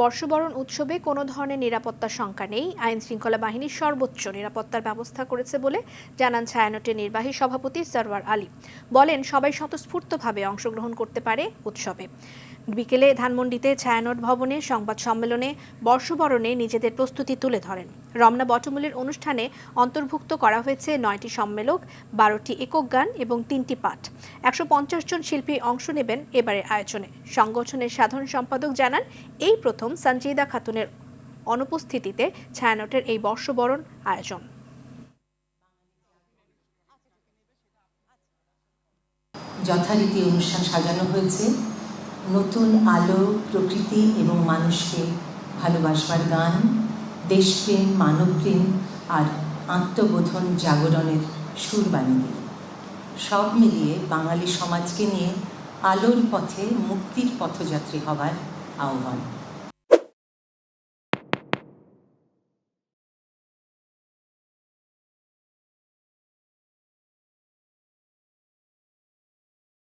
বর্ষবরণ উৎসবে কোনো ধরনের নিরাপত্তার শঙ্কা নেই। আইন শৃঙ্খলা বাহিনী সর্বোচ্চ নিরাপত্তার ব্যবস্থা করেছে বলে জানান ছায়ানটের নির্বাহী সভাপতি সরওয়ার আলী। বলেন, সবাই স্বতঃস্ফূর্তভাবে অংশগ্রহণ করতে পারে উৎসবে। বিকেলে ধানমন্ডিতে ছায়ানট ভবনে সংবাদ সম্মেলনে বর্ষবরণে নিজেদের প্রস্তুতি তুলে ধরেন। রমনা বটমূলের অনুষ্ঠানে অন্তর্ভুক্ত করা হয়েছে 9টি সম্মেলক, 12টি একক গান এবং 3টি পাঠ। 150 জন শিল্পী অংশ নেবেন এবারের আয়োজনে। সংগঠনের সাধারণ সম্পাদক জানান, এই প্রথম সঞ্জিদা খাতুনের অনুপস্থিতিতে ছায়ানটের এই বর্ষবরণ আয়োজন। যথারীতি অনুষ্ঠান সাজানো হয়েছে নতুন আলো, প্রকৃতি এবং মানুষকে ভালোবাসবার গান, দেশপ্রেম, মানবপ্রেম আর আত্মবোধন জাগরণের সুর বানিয়ে। সব মিলিয়ে বাঙালি সমাজকে নিয়ে আলোর পথে মুক্তির পথযাত্রী হবার আহ্বান।